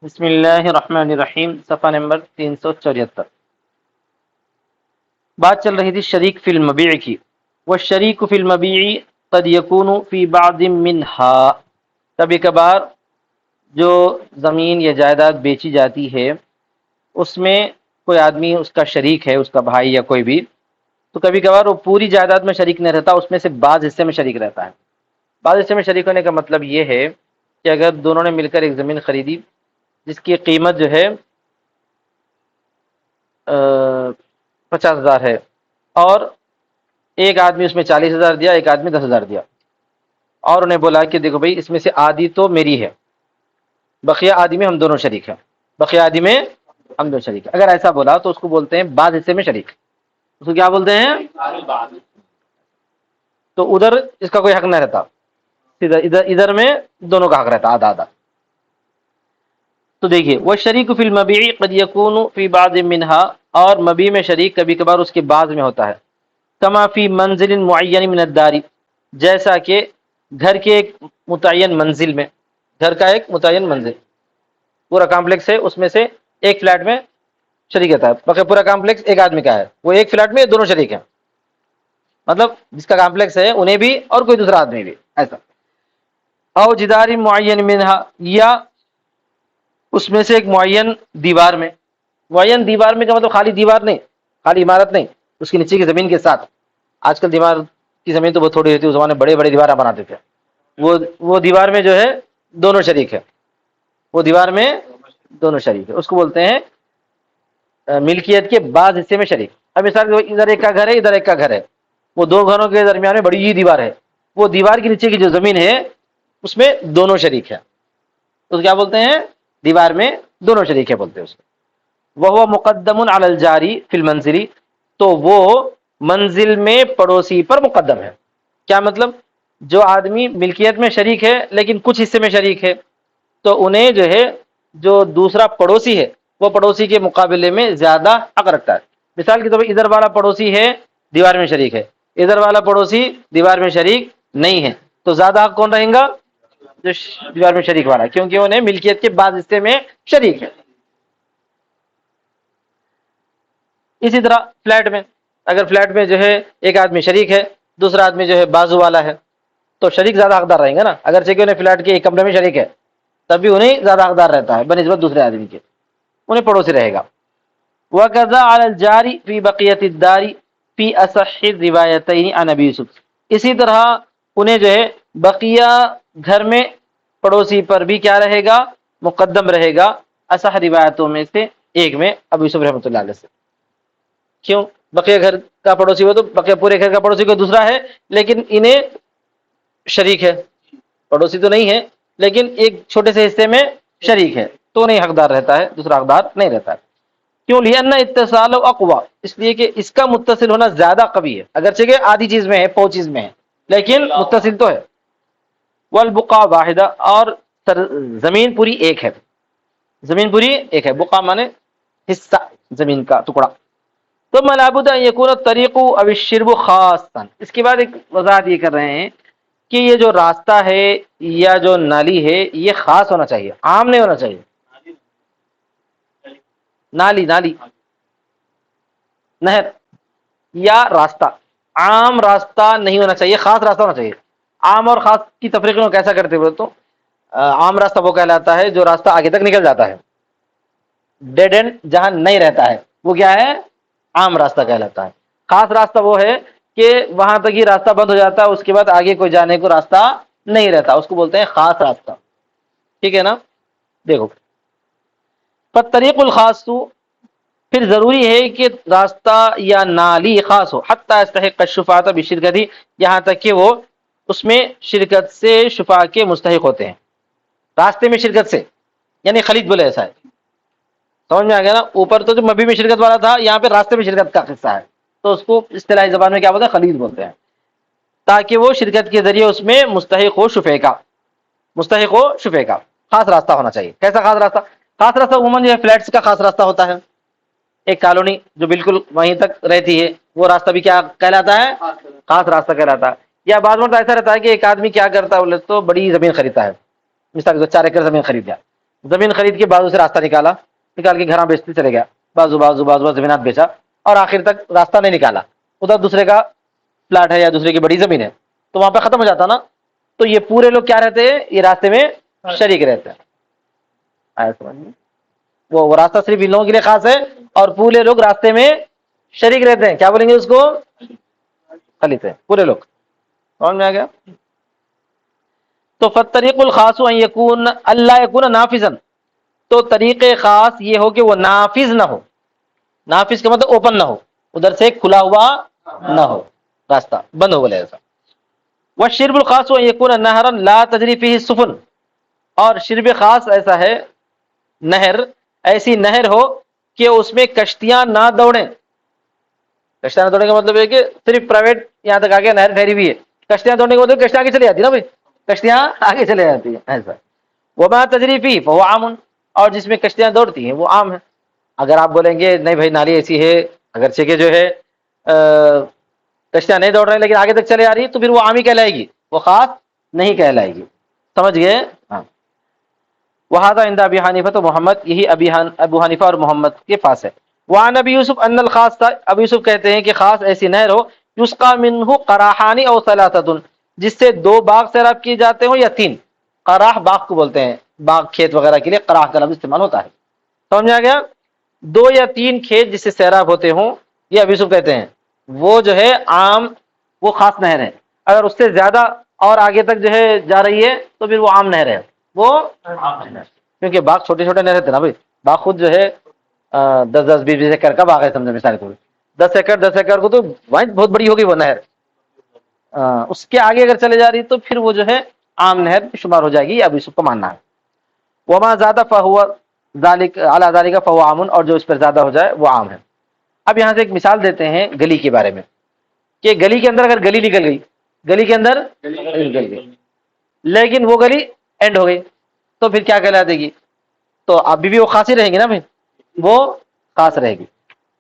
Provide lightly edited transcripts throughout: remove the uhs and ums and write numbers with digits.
بسم اللہ الرحمن الرحیم، صفحہ نمبر 374۔ بات چل رہی تھی شریک فی المبیع کی۔ والشریک فی المبیع قد یکون فی بعض منہا، کبھی کبھار جو زمین یا جائیداد بیچی جاتی ہے اس میں کوئی آدمی اس کا شریک ہے، اس کا بھائی یا کوئی بھی، تو کبھی کبھار وہ پوری جائیداد میں شریک نہیں رہتا، اس میں سے بعض حصے میں شریک رہتا ہے۔ بعض حصے میں شریک ہونے کا مطلب یہ ہے کہ اگر دونوں نے مل کر ایک زمین خریدی جس کی قیمت جو ہے 50,000 ہے، اور ایک آدمی اس میں 40,000 دیا، ایک آدمی 10,000 دیا، اور انہیں بولا کہ دیکھو بھائی اس میں سے آدھی تو میری ہے، بقیہ آدھی میں ہم دونوں شریک ہیں، بقیہ آدھی میں ہم دونوں شریک ہیں۔ اگر ایسا بولا تو اس کو بولتے ہیں بعض حصے میں شریک، اس کو کیا بولتے ہیں؟ تو ادھر اس کا کوئی حق نہیں رہتا، ادھر میں دونوں کا حق رہتا، آدھا آدھا۔ تو دیکھیے وہ شریک فی المبیع قد یکون فی بعض منہا، اور مبیع میں شریک کبھی کبھار اس کے بعض میں ہوتا ہے۔ کما فی منزل معین من الدار، جیسا کہ گھر کے ایک متعین منزل میں، گھر کا ایک متعین منزل، پورا کمپلیکس ہے، اس میں سے ایک فلیٹ میں شریک ہوتا ہے، بلکہ پورا کمپلیکس ایک آدمی کا ہے، وہ ایک فلیٹ میں دونوں شریک ہیں، مطلب جس کا کمپلیکس ہے انہیں بھی اور کوئی دوسرا آدمی بھی، ایسا۔ او جدار معین منہا، یا اس میں سے ایک معین دیوار میں۔ معین دیوار میں کا مطلب خالی دیوار نہیں، خالی عمارت نہیں، اس کے نیچے کی زمین کے ساتھ۔ آج کل دیوار کی زمین تو بہت تھوڑی ہوتی ہے، اس زمانے میں بڑے بڑے دیوار بناتے تھے، وہ دیوار میں جو ہے دونوں شریک ہے، وہ دیوار میں دونوں شریک ہے، اس کو بولتے ہیں ملکیت کے بعض حصے میں شریک۔ اب مثال ادھر ایک کا گھر ہے، ادھر ایک کا گھر ہے، وہ دو گھروں کے درمیان میں بڑی دیوار ہے، وہ دیوار کے نیچے کی جو زمین ہے اس میں دونوں شریک ہے، تو کیا بولتے ہیں؟ دیوار میں دونوں شریک ہے بولتے ہیں اس کو۔ وہ مقدم علی الجاری فی المنزل، تو وہ منزل میں پڑوسی پر مقدم ہے۔ کیا مطلب؟ جو آدمی ملکیت میں شریک ہے لیکن کچھ حصے میں شریک ہے، تو انہیں جو ہے جو دوسرا پڑوسی ہے وہ پڑوسی کے مقابلے میں زیادہ حق رکھتا ہے۔ مثال کے طور پر ادھر والا پڑوسی ہے دیوار میں شریک ہے، ادھر والا پڑوسی دیوار میں شریک نہیں ہے، تو زیادہ حق کون رہیں گا؟ جو دیوار میں شریک والا، کیونکہ انہیں ملکیت کے بعض حصے میں شریک ہے۔ اسی طرح فلیٹ میں، اگر فلیٹ میں جو ہے ایک آدمی شریک ہے، دوسرا آدمی جو ہے بازو والا ہے، تو شریک زیادہ حقدار رہیں گا نا، اگرچہ کہ انہیں فلیٹ کے ایک کمرے میں شریک ہے تب بھی انہیں زیادہ حقدار رہتا ہے بنسبت دوسرے آدمی کے، انہیں پڑوسی رہے گا۔ وَقَضَى عَلَى الْجَارِ فِي بَقِيَةِ الدَّارِ فِي أَصَحِّ الرِّوَایَتَيْنِ عَنْ أَبِي یوسف، اسی طرح انہیں جو ہے بقیہ گھر میں پڑوسی پر بھی کیا رہے گا؟ مقدم رہے گا، اصح روایتوں میں سے ایک میں ابو یوسف رحمۃ اللہ علیہ سے۔ کیوں؟ بقیہ گھر کا پڑوسی وہ تو بقیہ پورے گھر کا پڑوسی کوئی دوسرا ہے، لیکن انہیں شریک ہے، پڑوسی تو نہیں ہے لیکن ایک چھوٹے سے حصے میں شریک ہے، تو نہیں حقدار رہتا ہے، دوسرا حقدار نہیں رہتا ہے۔ کیوں؟ لأن اتصال اقوا، اس لیے کہ اس کا متصل ہونا زیادہ قوی ہے، اگرچہ کہ آدھی چیز میں ہے، پو چیز میں ہے، لیکن متصل تو ہے۔ والبقاء واحدہ، اور زمین پوری ایک ہے، زمین پوری ایک ہے، بقا مانے حصہ، زمین کا ٹکڑا۔ تو لابد ان یکون الطریق او الشرب خاصا، اس کے بعد ایک وضاحت یہ کر رہے ہیں کہ یہ جو راستہ ہے یا جو نالی ہے یہ خاص ہونا چاہیے، عام نہیں ہونا چاہیے۔ نالی، نالی، نہر یا راستہ، عام راستہ نہیں ہونا چاہیے، خاص راستہ ہونا چاہیے۔ عام اور خاص کی تفریق میں کیسا کرتے ہوئے تو عام راستہ وہ کہلاتا ہے جو راستہ آگے تک نکل جاتا ہے، ڈیڈ اینڈ جہاں نہیں رہتا ہے وہ کیا ہے؟ عام راستہ کہلاتا ہے۔ خاص راستہ وہ ہے کہ وہاں تک ہی راستہ بند ہو جاتا ہے، اس کے بعد آگے کوئی جانے کو راستہ نہیں رہتا، اس کو بولتے ہیں خاص راستہ، ٹھیک ہے نا؟ دیکھو فالطریق الخاص، پھر ضروری ہے کہ راستہ یا نالی خاص ہو، حتی یستحق الشفاعۃ بشرکتہ، یہاں تک کہ وہ اس میں شرکت سے شفاع کے مستحق ہوتے ہیں، راستے میں شرکت سے، یعنی خلید بولے ایسا ہے، سمجھ میں آ گیا نا؟ اوپر تو جو مبی میں شرکت والا تھا، یہاں پہ راستے میں شرکت کا قصہ ہے، تو اس کو اصطلاحی زبان میں کیا بولتے ہیں؟ خلید بولتے ہیں، تاکہ وہ شرکت کے ذریعے اس میں مستحق ہو شفیع کا، مستحق ہو شفیع کا۔ خاص راستہ ہونا چاہیے۔ کیسا خاص راستہ؟ خاص راستہ عموماً جو ہے فلیٹس کا خاص راستہ ہوتا ہے، ایک کالونی جو بالکل وہیں تک رہتی ہے وہ راستہ بھی کیا کہلاتا ہے؟ خاص راستہ کہلاتا ہے۔ یا بعض مرتبہ ایسا رہتا ہے کہ ایک آدمی کیا کرتا ہے بولے تو بڑی زمین خریدتا ہے، مثال 4 ایکڑ زمین خرید لیا، زمین خرید کے بازو سے راستہ نکال کے گھراں بیچتے چلے گیا، بازو بازو بازو بازو زمینات بیچا اور آخر تک راستہ نہیں نکالا، ادھر دوسرے کا پلاٹ ہے یا دوسرے کی بڑی زمین ہے تو وہاں پہ ختم ہو جاتا نا. تو یہ پورے لوگ کیا رہتے ہیں، یہ راستے میں شریک رہتے ہیں. آیا سمجھ میں؟ وہ راستہ صرف ان لوگوں کے لیے خاص ہے اور پورے لوگ راستے میں شریک رہتے ہیں. کیا بولیں گے اس کو؟ خلیط ہے، پورے لوگ. سمجھ میں آ گیا؟ تو فالطریق الخاص ان یکون اللہ یکون نافذا، تو طریق خاص یہ ہو کہ وہ نافذ نہ ہو. نافذ کا مطلب اوپن نہ ہو، ادھر سے کھلا ہوا نہ ہو، راستہ بند ہو گیا ایسا. والشرب الخاص ان یکون نہرا لا تجری فیہ السفن، اور شرب خاص ایسا ہے، نہر ایسی نہر ہو کہ اس میں کشتیاں نہ دوڑیں. کشتیاں نہ دوڑنے کا مطلب ہے کہ صرف پرائیویٹ یہاں تک آگے نہر ٹھہری ہوئی ہے، کشتیاں دوڑنے کا مطلب کشتیاں آگے چلی جاتی ہے نا بھائی، کشتیاں آگے چلے جاتی ہیں ایسا. وما تجری فیہ فہو عام، اور جس میں کشتیاں دوڑتی ہیں وہ عام ہے. اگر آپ بولیں گے نہیں بھائی نالی ایسی ہے اگرچہ کہ جو ہے کشتیاں نہیں دوڑ رہے لیکن آگے تک چلے آ رہی ہے، تو پھر وہ عام ہی کہلائے گی، وہ خاص نہیں کہلائے گی. سمجھ گئے؟ ہاں. وہذا عند ابی حنیفہ تو محمد، یہی ابو حنیفہ اور محمد کے پاس ہے. وعن ابی یوسف ان الخاص، ابو یوسف کہتے ہیں کہ خاص ایسی نہر ہو یسقى منه قراحان او ثلاثه، جس سے دو باغ سیراب کیے جاتے ہوں یا تین. قراح باغ کو بولتے ہیں، باغ کھیت وغیرہ کے لیے قراح کا لفظ استعمال ہوتا ہے. سمجھ آ گیا؟ دو یا تین کھیت جس سے سیراب ہوتے ہوں، یہ ابو یوسف کہتے ہیں وہ جو ہے عام، وہ خاص نہر ہے. اگر اس سے زیادہ اور آگے تک جو ہے جا رہی ہے تو پھر وہ عام نہر ہے، وہ کیونکہ باغ چھوٹے چھوٹے نہر تھے نا بھائی. باغ خود جو ہے 10-10 20-20 ایکڑ کا باغ ہے، سمجھے مثال کو 10 ایکڑ کو تو بہت بڑی ہوگی وہ نہر. اس کے آگے اگر چلے جا رہی تو پھر وہ جو ہے عام نہر شمار ہو جائے گی، ابو یوسف کو ماننا ہے. وما زیادہ فہو ذالک علی ذالک فہو عام، اور جو اس پر زیادہ ہو جائے وہ عام ہے. اب یہاں سے ایک مثال دیتے ہیں گلی کے بارے میں، کہ گلی کے اندر اگر گلی نکل گئی، گلی کے اندر نکل گئی لیکن وہ گلی اینڈ ہو گئی تو پھر کیا کہلا دے گی؟ تو ابھی بھی وہ خاص ہی رہیں گی نا بھائی، وہ خاص رہے گی.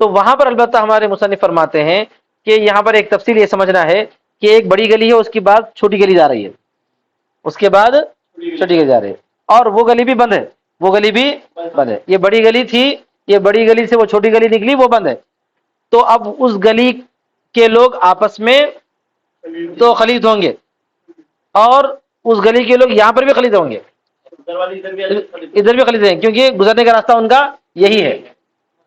تو وہاں پر البتہ ہمارے مصنف فرماتے ہیں کہ یہاں پر ایک تفصیل یہ سمجھنا ہے کہ ایک بڑی گلی ہے، اس کے بعد چھوٹی گلی جا رہی ہے، اس کے بعد چھوٹی گلی جا رہی ہے، اور وہ گلی بھی بند ہے، وہ گلی بھی بند ہے. یہ بڑی گلی تھی، یہ بڑی گلی سے وہ چھوٹی گلی نکلی، وہ بند ہے. تو اب اس گلی کے لوگ آپس میں تو خلیط ہوں گے، اور اس گلی کے لوگ یہاں پر بھی خلیط ہوں گے، ادھر بھی خلیط ہیں، کیونکہ گزرنے کا راستہ ان کا یہی ہے،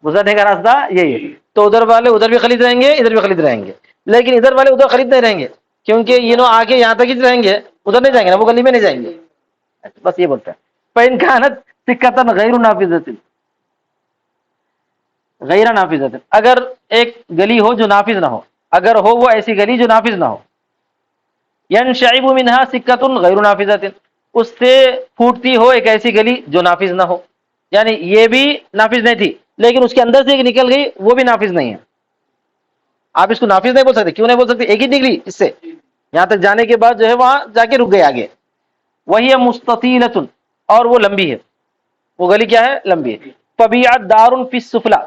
گزرنے کا راستہ یہی ہے. تو ادھر والے ادھر بھی خلیط رہیں گے، ادھر بھی خلیط رہیں گے، لیکن ادھر والے ادھر خلیط نہیں رہیں گے، کیونکہ یہ آ کے یہاں تک ہی رہیں گے، ادھر نہیں جائیں گے نا، وہ گلی میں نہیں جائیں گے. بس یہ بولتا ہے فَإِنْ كَانَتْ سِكَّةً غَيْرُ نَافِذَةٍ، غیر نافذ، اگر ایک گلی ہو جو نافذ نہ ہو، اگر ہو وہ ایسی گلی جو نافذ نہ ہو. ينشعب منها سكة غیر نافذة، اس سے پھوٹتی ہو ایک ایسی گلی جو نافذ نہ ہو، یعنی یہ بھی نافذ نہیں تھی لیکن اس کے اندر سے ایک نکل گئی، وہ بھی نافذ نہیں ہے. آپ اس کو نافذ نہیں بول سکتے. کیوں نہیں بول سکتے؟ ایک ہی نکلی اس سے، یہاں تک جانے کے بعد جو ہے وہاں جا کے رک گئے آگے. وہی مستطیلۃ، اور وہ لمبی ہے، وہ گلی کیا ہے؟ لمبی ہے. فبیعت دار فی السفلی،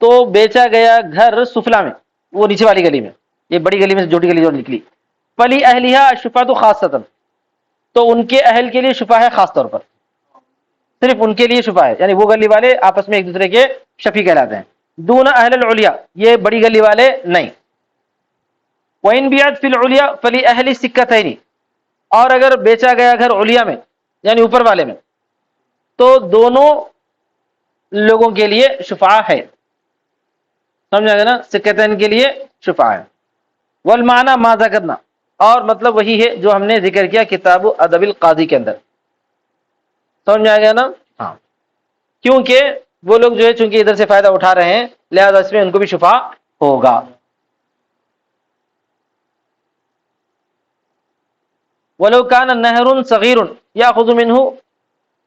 تو بیچا گیا گھر سفلا میں، وہ نیچے والی گلی میں، یہ بڑی گلی میں سے چھوٹی گلی جو نکلی. فلی اہلیہا الشفاۃ خاصۃ، تو ان کے اہل کے لیے شفا ہے خاص طور پر، صرف ان کے لیے شفا ہے، یعنی وہ گلی والے آپس میں ایک دوسرے کے شفیع کہلاتے ہیں. دون اہل العلیا، یہ بڑی گلی والے نہیں. وَإِنْ بِعَتْ فِي الْعُلْيَا فَلِأَهْلِ السِّكَّتَيْنِ، اور اگر بیچا گیا گھر علیا میں یعنی اوپر والے میں، تو دونوں لوگوں کے لیے شفاع ہے. سمجھا گیا نا؟ سکتین کے لیے شفاع ہے. والمعنی ما ذکرنا، اور مطلب وہی ہے جو ہم نے ذکر کیا کتاب ادب القاضی کے اندر. سمجھ میں آ گیا نا؟ ہاں، کیونکہ وہ لوگ جو ہے چونکہ ادھر سے فائدہ اٹھا رہے ہیں لہذا اس میں ان کو بھی شفاع ہوگا. ولو کان نہر صغیر یاخذ منه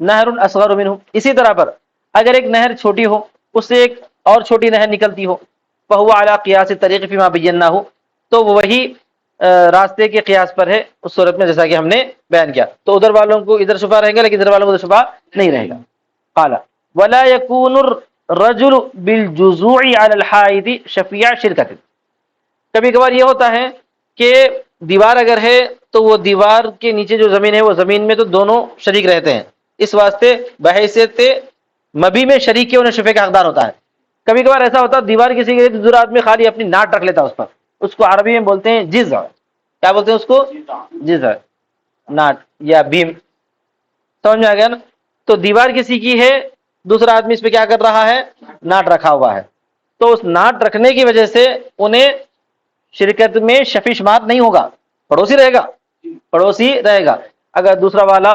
نہر اصغر منه، اسی طرح پر اگر ایک نہر چھوٹی ہو اس سے ایک اور چھوٹی نہر نکلتی ہو، فهو على قياس الطريق فيما بيناه، تو وہی راستے کے قیاس پر ہے اس صورت میں جیسا کہ ہم نے بیان کیا. تو ادھر والوں کو ادھر شفا رہے گا لیکن ادھر والوں کو ادھر شفا نہیں رہے گا. قال ولا يكون الرجل بالجذوع على الحائط شفيع شركۃ، کبھی کبھار یہ ہوتا ہے کہ دیوار اگر ہے تو وہ دیوار کے نیچے جو زمین ہے وہ زمین میں تو دونوں شریک رہتے ہیں، اس واسطے بحیثیت مبی میں شریک کے انہیں شفے کا حقدار ہوتا ہے. کبھی کبھار ایسا ہوتا ہے دیوار کسی کے دوسرا آدمی خالی اپنی ناٹ رکھ لیتا ہے اس پر، اس کو عربی میں بولتے ہیں جز. کیا بولتے ہیں اس کو؟ جز، ناٹ یا بیم. سمجھ میں آ گیا نا؟ تو دیوار کسی کی ہے، دوسرا آدمی اس پہ کیا کر رہا ہے؟ ناٹ رکھا ہوا ہے. تو اس ناٹ رکھنے کی وجہ سے انہیں شرکت میں شفیع شمار نہیں ہوگا، پڑوسی رہے گا، پڑوسی رہے گا. اگر دوسرا والا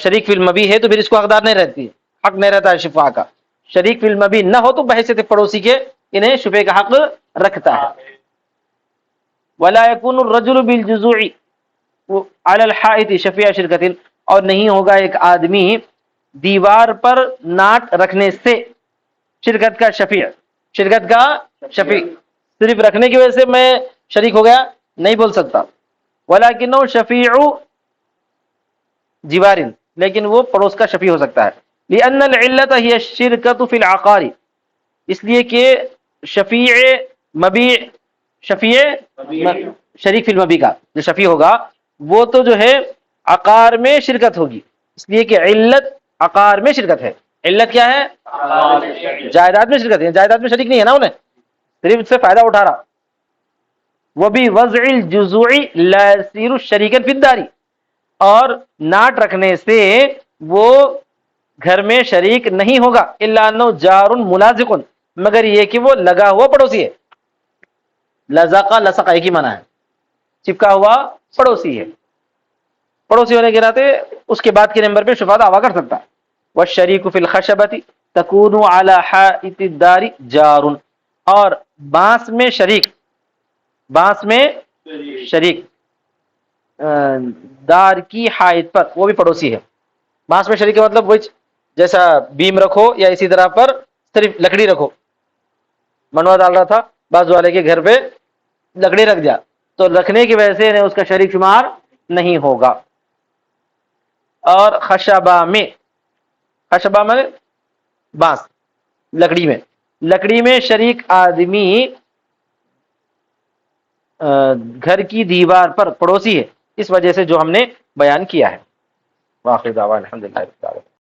شریک فی المبی ہے تو پھر اس کو حقدار نہیں رہتی، حق نہیں رہتا ہے شفاء کا. شریک فی المبی نہ ہو تو بحیثیت پڑوسی کے انہیں شفے کا حق رکھتا ہے. ولا يكون الرجل بالجذوع على الحائط شفیع شرکت، اور نہیں ہوگا ایک آدمی دیوار پر ناٹ رکھنے سے شرکت کا شفیع، شرکت کا شفیع. صرف رکھنے کی وجہ سے میں شریک ہو گیا نہیں بول سکتا. ولکنہ شفیع جوار، لیکن وہ پڑوس کا شفیع ہو سکتا ہے. لأن العلت ہی الشرکت فی العقار، اس لیے کہ شفیع مبیع، شفیع شریک فی المبی کا جو شفیع ہوگا وہ تو جو ہے عقار میں شرکت ہوگی، اس لیے کہ علت عقار میں شرکت ہے. علت کیا ہے؟ جائیداد میں شرکت ہے. جائیداد میں شریک نہیں ہے نا انہیں، صرف اس سے فائدہ اٹھا رہا. وبوضع الجذوع لا يصير شریکا فی الدار، اور ناٹ رکھنے سے وہ گھر میں شریک نہیں ہوگا. الا انه جار ملازق، مگر یہ کہ وہ لگا ہوا پڑوسی ہے. لزقا لصق ایک ہی معنی ہے، چپکا ہوا پڑوسی ہے. پڑوسی ہونے کے ناطے اس کے بعد کے نمبر پہ شفاعت دعویٰ کر سکتا ہے. والشریک فی الخشبۃ تکون علی حائط الدار جار، اور بانس میں شریک، بانس میں شریک دار کی حائط پر وہ بھی پڑوسی ہے. بانس میں شریک کا مطلب وہ جیسا بیم رکھو یا اسی طرح پر صرف لکڑی رکھو. منوا ڈال رہا تھا بازو والے کے گھر پہ لکڑی رکھ دیا تو رکھنے کی وجہ سے انہیں اس کا شریک شمار نہیں ہوگا. اور خشبہ میں، خشبہ میں بانس، لکڑی میں، لکڑی میں شریک آدمی گھر کی دیوار پر پڑوسی ہے، اس وجہ سے جو ہم نے بیان کیا ہے. واخر دعوانا الحمدللہ رب العالمین.